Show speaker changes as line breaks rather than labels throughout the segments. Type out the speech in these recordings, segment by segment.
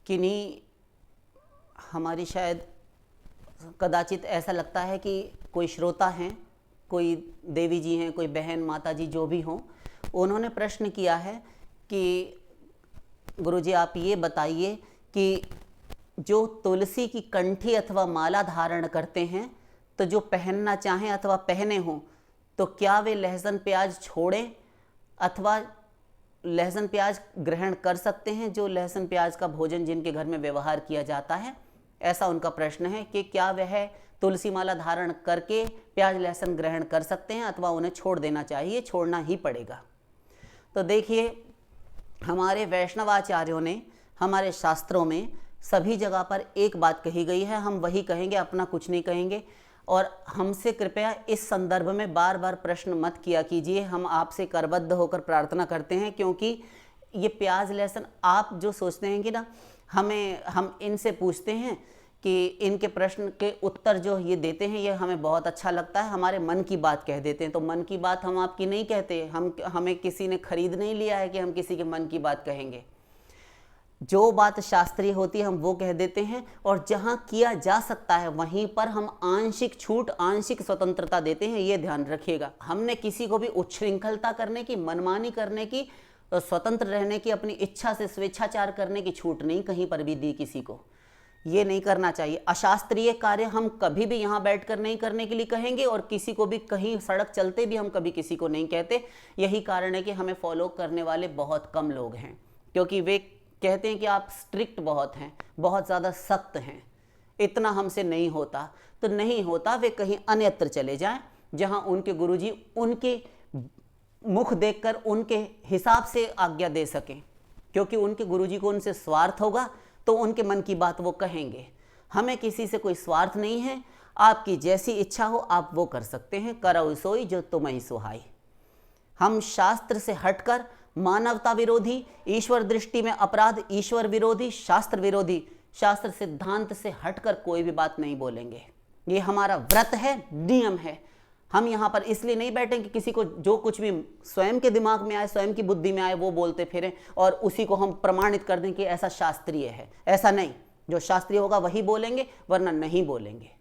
किन्हीं हमारी शायद कदाचित ऐसा लगता है कि कोई श्रोता हैं, कोई देवी जी हैं, कोई बहन माता जी जो भी हों, उन्होंने प्रश्न किया है कि गुरुजी आप ये बताइए कि जो तुलसी की कंठी अथवा माला धारण करते हैं तो जो पहनना चाहें अथवा पहने हों तो क्या वे लहसुन प्याज छोड़ें अथवा लहसुन प्याज ग्रहण कर सकते हैं, जो लहसुन प्याज का भोजन जिनके घर में व्यवहार किया जाता है। ऐसा उनका प्रश्न है कि क्या वह तुलसी माला धारण करके प्याज लहसुन ग्रहण कर सकते हैं अथवा उन्हें छोड़ देना चाहिए, छोड़ना ही पड़ेगा। तो देखिए, हमारे वैष्णवाचार्यों ने हमारे शास्त्रों में सभी जगह पर एक बात कही गई है, हम वही कहेंगे, अपना कुछ नहीं कहेंगे। और हमसे कृपया इस संदर्भ में बार बार प्रश्न मत किया कीजिए, हम आपसे करबद्ध होकर प्रार्थना करते हैं, क्योंकि ये प्याज लहसुन आप जो सोचते हैं कि ना हम इनसे पूछते हैं कि इनके प्रश्न के उत्तर जो ये देते हैं ये हमें बहुत अच्छा लगता है, हमारे मन की बात कह देते हैं। तो मन की बात हम आपकी नहीं कहते, हमें किसी ने खरीद नहीं लिया है कि हम किसी के मन की बात कहेंगे। जो बात शास्त्रीय होती है हम वो कह देते हैं, और जहाँ किया जा सकता है वहीं पर हम आंशिक छूट, आंशिक स्वतंत्रता देते हैं, ये ध्यान रखिएगा। हमने किसी को भी उच्छृंखलता करने की, मनमानी करने की, स्वतंत्र रहने की, अपनी इच्छा से स्वेच्छाचार करने की छूट नहीं कहीं पर भी दी किसी को। ये नहीं करना चाहिए। अशास्त्रीय कार्य हम कभी भी यहाँ बैठकर नहीं करने के लिए कहेंगे, और किसी को भी कहीं सड़क चलते भी हम कभी किसी को नहीं कहते। यही कारण है कि हमें फॉलो करने वाले बहुत कम लोग हैं, क्योंकि वे कहते हैं कि आप स्ट्रिक्ट बहुत हैं, बहुत ज़्यादा सख्त हैं, इतना हमसे नहीं होता। तो नहीं होता, वे कहीं अन्यत्र चले जाएं जहां उनके गुरुजी उनके मुख देखकर उनके हिसाब से आज्ञा दे सकें, क्योंकि उनके गुरुजी को उनसे स्वार्थ होगा तो उनके मन की बात वो कहेंगे। हमें किसी से कोई स्वार्थ नहीं है, आपकी जैसी इच्छा हो आप वो कर सकते हैं। करौ सोई जो तुम्हें सुहाई। हम शास्त्र से हटकर मानवता विरोधी, ईश्वर दृष्टि में अपराध, ईश्वर विरोधी, शास्त्र विरोधी, शास्त्र सिद्धांत से हटकर कोई भी बात नहीं बोलेंगे। ये हमारा व्रत है, नियम है। हम यहाँ पर इसलिए नहीं बैठेंगे कि किसी को जो कुछ भी स्वयं के दिमाग में आए, स्वयं की बुद्धि में आए वो बोलते फिरें और उसी को हम प्रमाणित कर दें कि ऐसा शास्त्रीय है। ऐसा नहीं, जो शास्त्रीय होगा वही बोलेंगे, वरना नहीं बोलेंगे।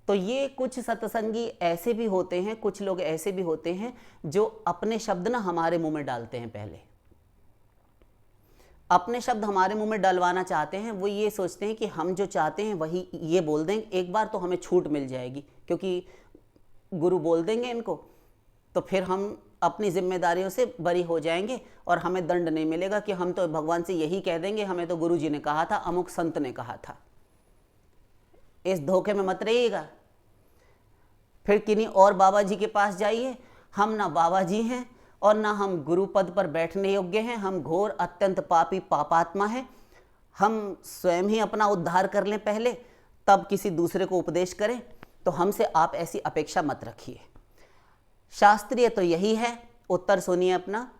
तो ये कुछ सत्संगी ऐसे भी होते हैं, कुछ लोग ऐसे भी होते हैं जो अपने शब्द ना हमारे मुंह में डालते हैं। पहले अपने शब्द हमारे मुंह में डलवाना चाहते हैं। वो ये सोचते हैं कि हम जो चाहते हैं वही ये बोल देंगे, एक बार तो हमें छूट मिल जाएगी, क्योंकि गुरु बोल देंगे इनको तो फिर हम अपनी जिम्मेदारियों से बरी हो जाएंगे और हमें दंड नहीं मिलेगा कि हम तो भगवान से यही कह देंगे, हमें तो गुरु जी ने कहा था, अमुक संत ने कहा था। इस धोखे में मत रहिएगा। फिर किन्हीं और बाबा जी के पास जाइए, हम ना बाबा जी हैं और ना हम गुरु पद पर बैठने योग्य हैं, हम घोर अत्यंत पापी पापात्मा हैं। हम स्वयं ही अपना उद्धार कर लें पहले, तब किसी दूसरे को उपदेश करें। तो हमसे आप ऐसी अपेक्षा मत रखिए। शास्त्रीय तो यही है। उत्तर सुनिए अपना,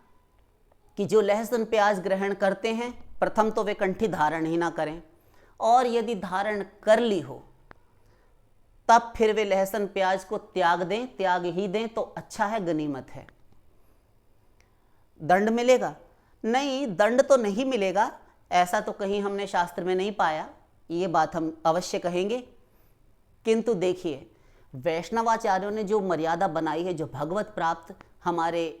कि जो लहसुन प्याज ग्रहण करते हैं प्रथम तो वे कंठी धारण ही ना करें, और यदि धारण कर ली हो तब फिर वे लहसुन प्याज को त्याग दें, त्याग ही दें तो अच्छा है, गनीमत है। दंड मिलेगा? नहीं, दंड तो नहीं मिलेगा, ऐसा तो कहीं हमने शास्त्र में नहीं पाया, ये बात हम अवश्य कहेंगे। किंतु देखिए, वैष्णवाचार्यों ने जो मर्यादा बनाई है, जो भगवत प्राप्त हमारे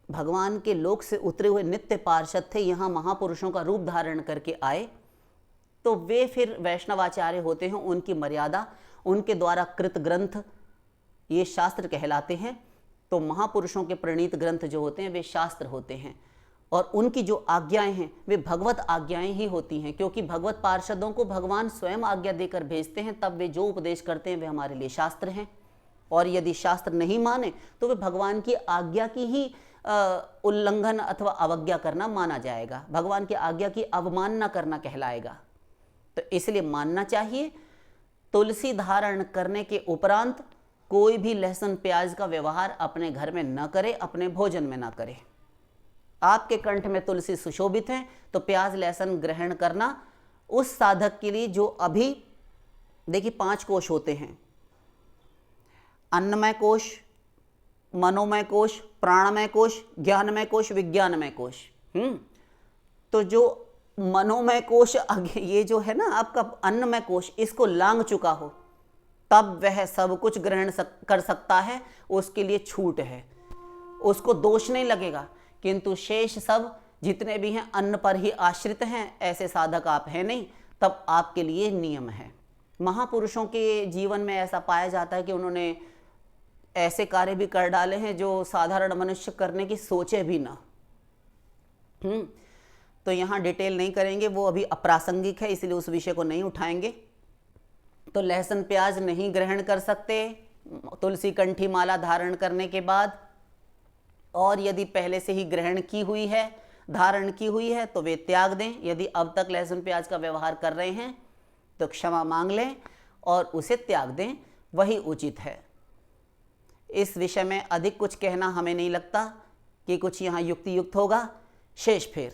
भगवान के लोक से उतरे हुए नित्य पार्षद थे, यहाँ महापुरुषों का रूप धारण करके आए, तो वे फिर वैष्णवाचार्य होते हैं। उनकी मर्यादा, उनके द्वारा कृत ग्रंथ ये शास्त्र कहलाते हैं। तो महापुरुषों के प्रणीत ग्रंथ जो होते हैं वे शास्त्र होते हैं, और उनकी जो आज्ञाएं हैं वे भगवत आज्ञाएं ही होती हैं, क्योंकि भगवत पार्षदों को भगवान स्वयं आज्ञा देकर भेजते हैं, तब वे जो उपदेश करते हैं वे हमारे लिए शास्त्र हैं। और यदि शास्त्र नहीं माने तो वे भगवान की आज्ञा की ही उल्लंघन अथवा अवज्ञा करना माना जाएगा, भगवान की आज्ञा की अवमानना करना कहलाएगा। तो इसलिए मानना चाहिए। तुलसी धारण करने के उपरांत कोई भी लहसुन प्याज का व्यवहार अपने घर में न करे, अपने भोजन में न करे। आपके कंठ में तुलसी सुशोभित है तो प्याज लहसुन ग्रहण करना उस साधक के लिए जो अभी देखिए 5 कोश होते हैं, अन्नमय कोश, मनोमय कोश, प्राणमय कोश, ज्ञानमय कोश, विज्ञानमय कोश। तो जो मनोमय कोश ये जो है ना आपका अन्नमय कोश, इसको लांघ चुका हो, तब वह सब कुछ ग्रहण कर सकता है, उसके लिए छूट है, उसको दोष नहीं लगेगा। किंतु शेष सब जितने भी हैं अन्न पर ही आश्रित हैं, ऐसे साधक आप हैं नहीं, तब आपके लिए नियम है। महापुरुषों के जीवन में ऐसा पाया जाता है कि उन्होंने ऐसे कार्य भी कर डाले हैं जो साधारण मनुष्य करने की सोचे भी ना। तो यहाँ डिटेल नहीं करेंगे, वो अभी अप्रासंगिक है, इसलिए उस विषय को नहीं उठाएंगे। तो लहसुन प्याज नहीं ग्रहण कर सकते तुलसी कंठी माला धारण करने के बाद, और यदि पहले से ही ग्रहण की हुई है, धारण की हुई है, तो वे त्याग दें। यदि अब तक लहसुन प्याज का व्यवहार कर रहे हैं तो क्षमा मांग लें और उसे त्याग दें, वही उचित है। इस विषय में अधिक कुछ कहना हमें नहीं लगता कि कुछ यहाँ युक्ति युक्त होगा। शेष फिर